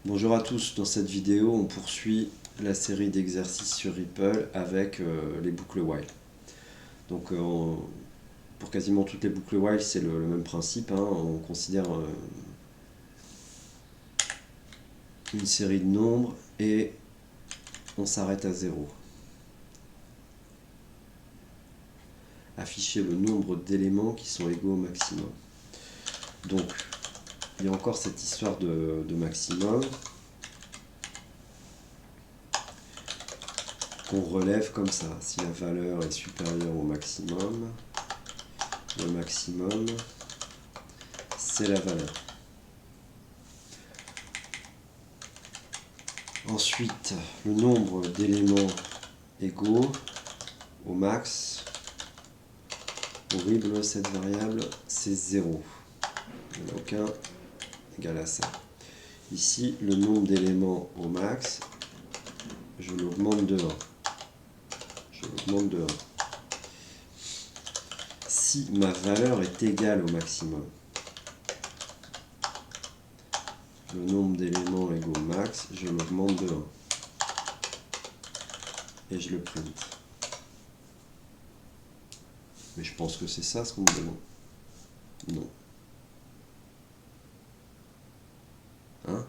Bonjour à tous, dans cette vidéo on poursuit la série d'exercices sur Ripple avec les boucles while. Donc pour quasiment toutes les boucles while c'est le même principe, hein. On considère une série de nombres et on s'arrête à 0. Afficher le nombre d'éléments qui sont égaux au maximum. Donc il y a encore cette histoire de maximum qu'on relève comme ça. Si la valeur est supérieure au maximum, le maximum c'est la valeur. Ensuite, le nombre d'éléments égaux au max. Horrible cette variable, c'est 0. Il n'y en a aucun égal à ça. Ici, le nombre d'éléments au max, je l'augmente de 1. Je l'augmente de 1. Si ma valeur est égale au maximum, le nombre d'éléments égaux au max, je l'augmente de 1. Et je le print. Mais je pense que c'est ça ce qu'on me demande. Non. Hein?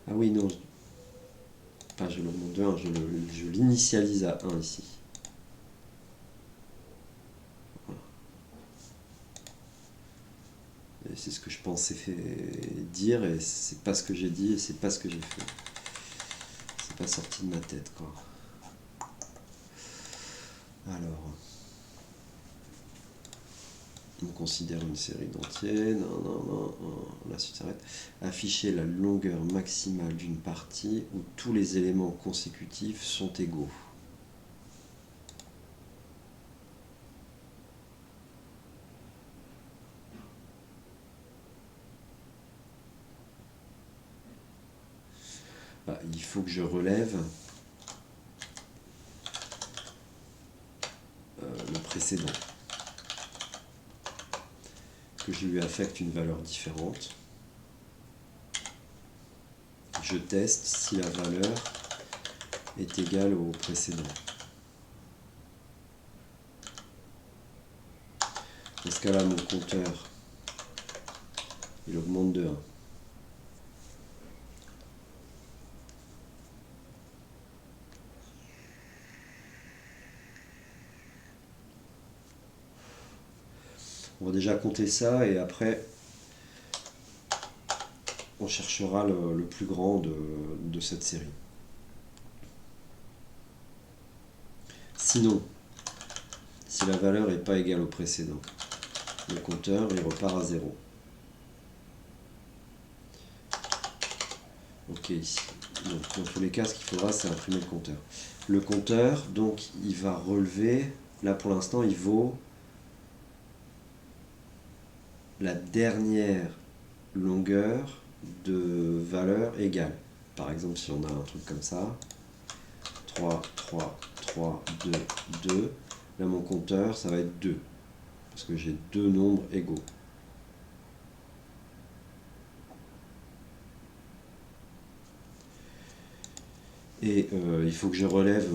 Ah oui, non. Enfin, je l'augmente de 1, je l'initialise à 1 ici. C'est ce que je pensais dire et c'est pas ce que j'ai dit et c'est pas ce que j'ai fait. C'est pas sorti de ma tête quoi. Alors, on considère une série d'entiers. Non, la suite s'arrête. Afficher la longueur maximale d'une partie où tous les éléments consécutifs sont égaux. Il faut que je relève le précédent, que je lui affecte une valeur différente. Je teste si la valeur est égale au précédent. Dans ce cas-là, mon compteur, il augmente de 1. On va déjà compter ça et après on cherchera le plus grand de cette série. Sinon, si la valeur n'est pas égale au précédent, le compteur il repart à 0. Ok, ici. Donc, dans tous les cas, ce qu'il faudra, c'est imprimer le compteur. Le compteur, donc, il va relever, là pour l'instant, il vaut la dernière longueur de valeur égale. Par exemple, si on a un truc comme ça, 3, 3, 3, 2, 2, là mon compteur, ça va être 2, parce que j'ai deux nombres égaux. Et il faut que je relève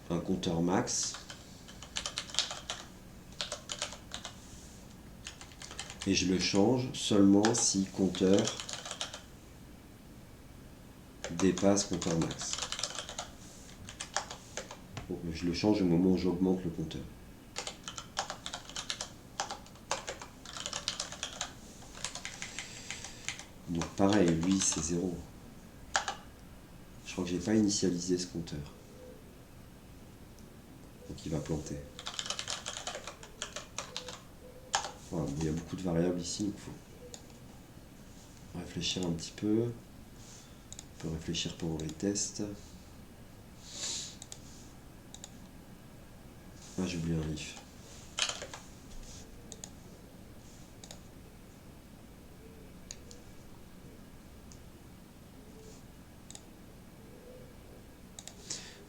un compteur max. Et je le change seulement si compteur dépasse compteur max. Bon, je le change au moment où j'augmente le compteur. Donc pareil, lui c'est 0. Je crois que j'ai pas initialisé ce compteur. Donc il va planter. Voilà, il y a beaucoup de variables ici, il faut réfléchir un petit peu. On peut réfléchir pendant les tests. Ah, j'ai oublié un if.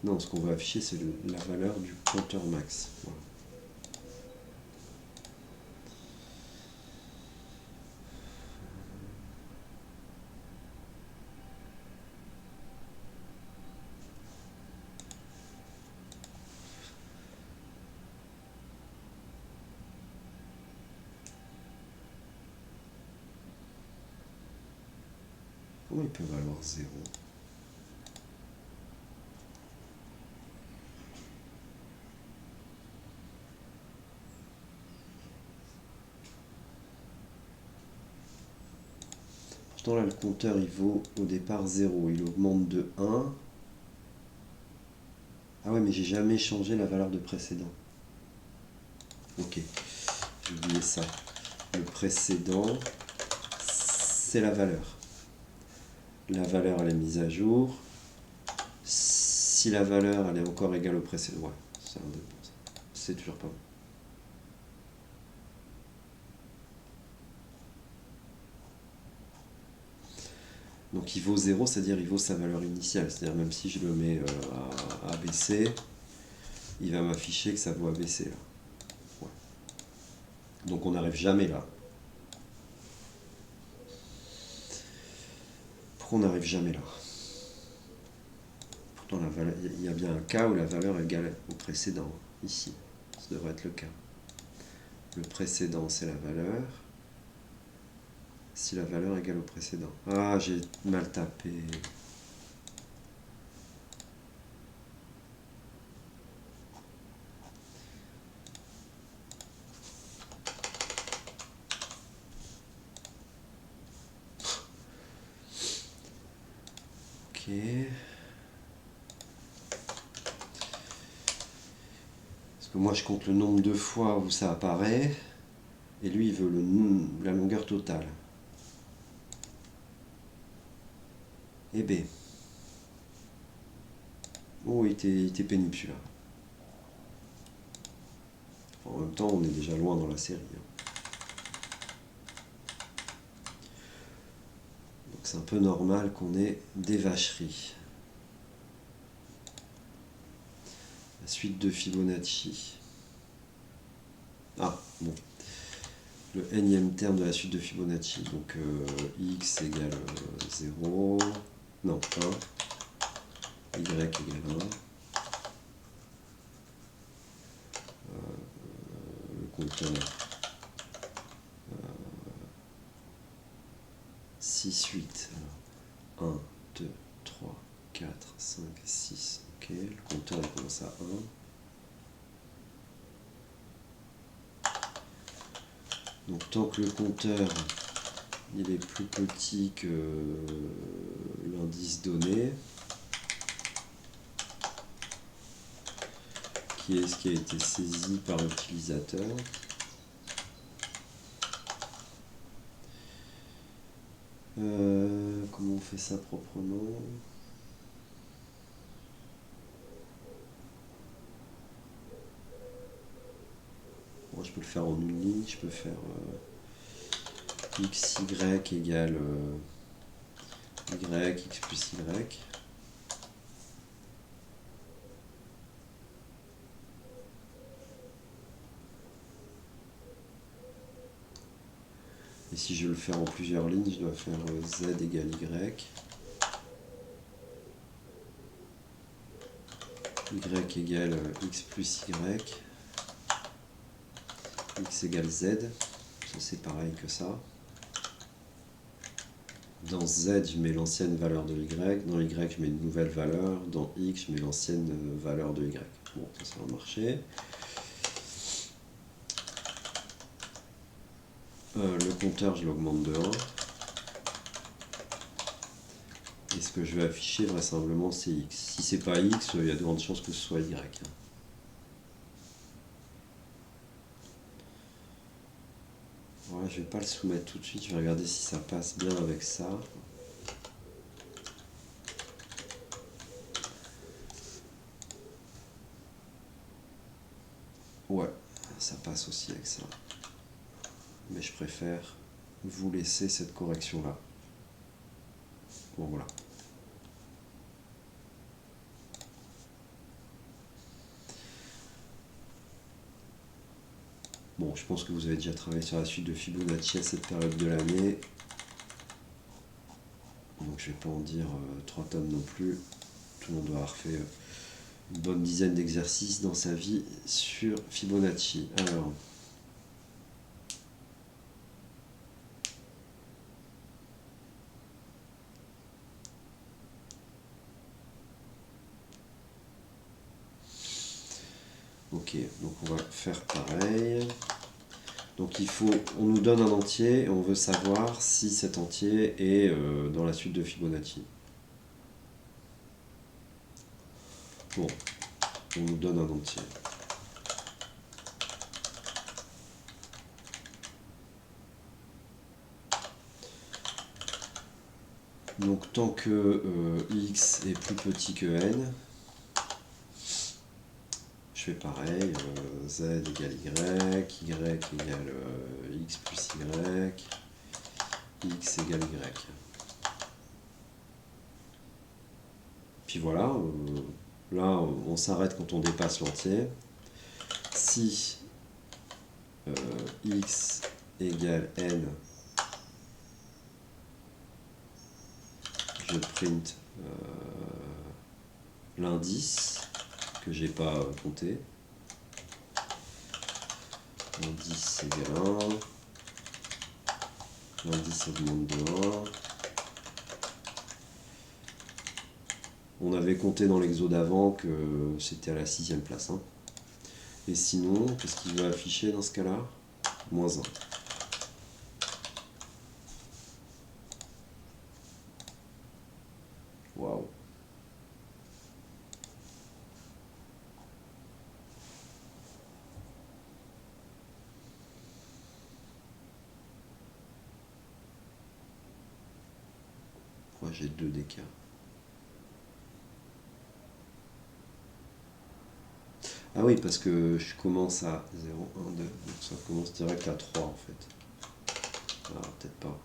Non, ce qu'on va afficher, c'est la valeur du compteur max. Voilà. Comment il peut valoir 0? Pourtant là le compteur il vaut au départ 0, il augmente de 1. Ah ouais mais j'ai jamais changé la valeur de précédent. Ok, j'ai oublié ça. Le précédent, c'est la valeur. La valeur elle est mise à jour. Si la valeur elle est encore égale au précédent, ouais, c'est toujours pas bon. Donc il vaut 0, c'est-à-dire il vaut sa valeur initiale. C'est-à-dire même si je le mets à ABC, il va m'afficher que ça vaut ABC là. Ouais. Donc on n'arrive jamais là. Pourquoi on n'arrive jamais là? Pourtant il y a bien un cas où la valeur est égale au précédent. Ici, ça devrait être le cas. Le précédent c'est la valeur. Si la valeur est égale au précédent. Ah, j'ai mal tapé. Ok. Parce que moi je compte le nombre de fois où ça apparaît. Et lui il veut la longueur totale. Et B. Oh, il était pénible celui-là. En même temps, on est déjà loin dans la série. Donc c'est un peu normal qu'on ait des vacheries. La suite de Fibonacci. Ah, bon. Le nème terme de la suite de Fibonacci. Donc x égale 0. Non, 1. Y égale 1. Le compteur 6, 8. 1, 2, 3, 4, 5, 6. Ok, le compteur il commence à 1. Donc tant que le compteur il est plus petit que l'indice donné, qui est ce qui a été saisi par l'utilisateur, comment on fait ça proprement? Bon, je peux le faire en une ligne, je peux faire x, y égale y, x plus y. Et si je veux le faire en plusieurs lignes, je dois faire z égale y. Y égale x plus y. X égale z. Ça c'est pareil que ça. Dans z, je mets l'ancienne valeur de y. Dans y, je mets une nouvelle valeur. Dans x, je mets l'ancienne valeur de y. Bon, ça va marcher. Le compteur, je l'augmente de 1. Et ce que je vais afficher, vraisemblablement, c'est x. Si c'est pas x, il y a de grandes chances que ce soit y. Voilà, je vais pas le soumettre tout de suite. Je vais regarder si ça passe bien avec ça. Ouais, ça passe aussi avec ça. Mais je préfère vous laisser cette correction-là. Bon, voilà. Bon, je pense que vous avez déjà travaillé sur la suite de Fibonacci à cette période de l'année. Donc je vais pas en dire 3 tonnes non plus. Tout le monde doit avoir fait une bonne dizaine d'exercices dans sa vie sur Fibonacci. Alors, ok, donc on va faire pareil. Donc on nous donne un entier et on veut savoir si cet entier est dans la suite de Fibonacci. Bon, on nous donne un entier. Donc tant que x est plus petit que n, je fais pareil, z égale y, y égale x plus y, x égale y. Puis voilà, là on s'arrête quand on dépasse l'entier. Si x égale n, je print l'indice que j'ai pas compté. L'indice égale 1. L'indice augmente de 1. On avait compté dans l'exo d'avant que c'était à la 6e place. Hein. Et sinon, qu'est-ce qu'il va afficher dans ce cas-là? Moins 1. Waouh. Pourquoi j'ai 2 d'écart? Ah oui, parce que je commence à 0, 1, 2, donc ça commence direct à 3 en fait. Ah, peut-être pas.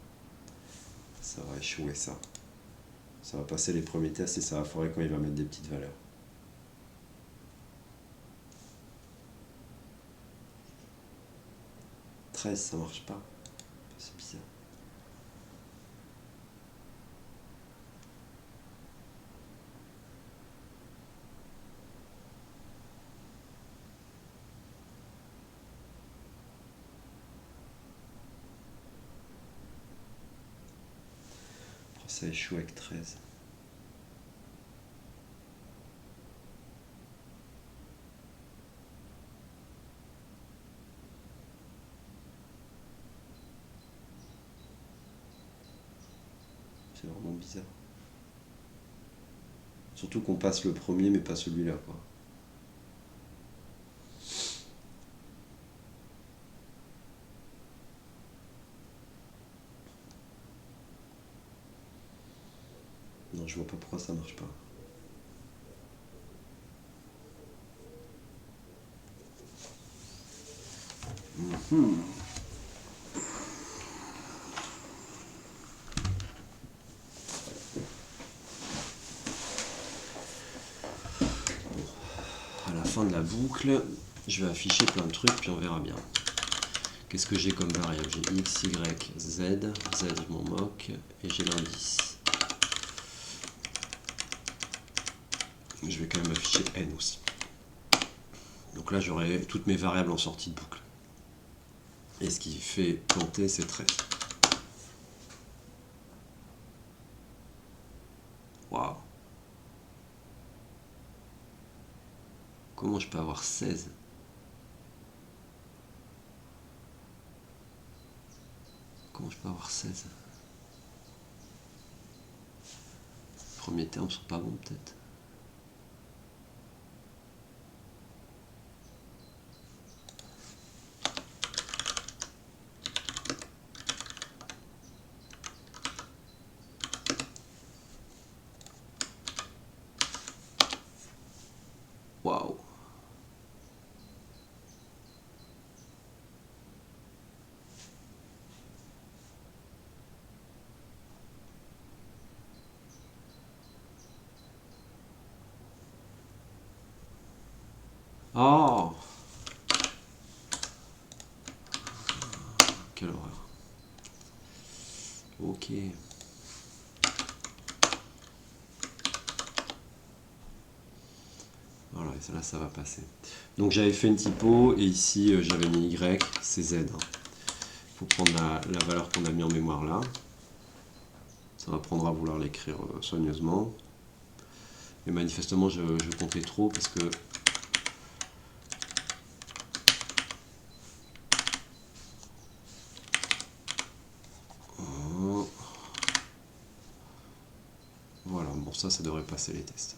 Ça va échouer ça. Ça va passer les premiers tests et ça va foirer quand il va mettre des petites valeurs. « 13, ça marche pas. C'est bizarre. Ça échoue avec 13. C'est vraiment bizarre. Surtout qu'on passe le premier mais pas celui-là quoi. Non, je vois pas pourquoi ça marche pas. À la fin de la boucle, je vais afficher plein de trucs puis on verra bien. Qu'est-ce que j'ai comme variable? J'ai x, y, z. Z, je m'en moque. Et j'ai l'indice. Je vais quand même afficher n aussi. Donc là, j'aurai toutes mes variables en sortie de boucle. Et ce qui fait planter, c'est 13. Waouh. Comment je peux avoir 16? Comment je peux avoir 16? Les premiers termes sont pas bons peut-être. Waouh. Oh. quelle horreur. Ok. Voilà, et là ça va passer. Donc j'avais fait une typo et ici j'avais mis Y, c'est Z. Il faut prendre la valeur qu'on a mis en mémoire là. Ça m'apprendra à vouloir l'écrire soigneusement. Mais manifestement je comptais trop parce que voilà, bon ça devrait passer les tests.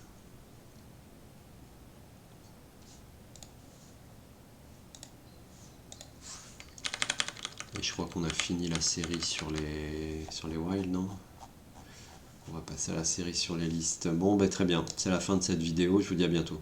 Et je crois qu'on a fini la série sur les while, non? On va passer à la série sur les listes. Bon, ben très bien, c'est la fin de cette vidéo, je vous dis à bientôt.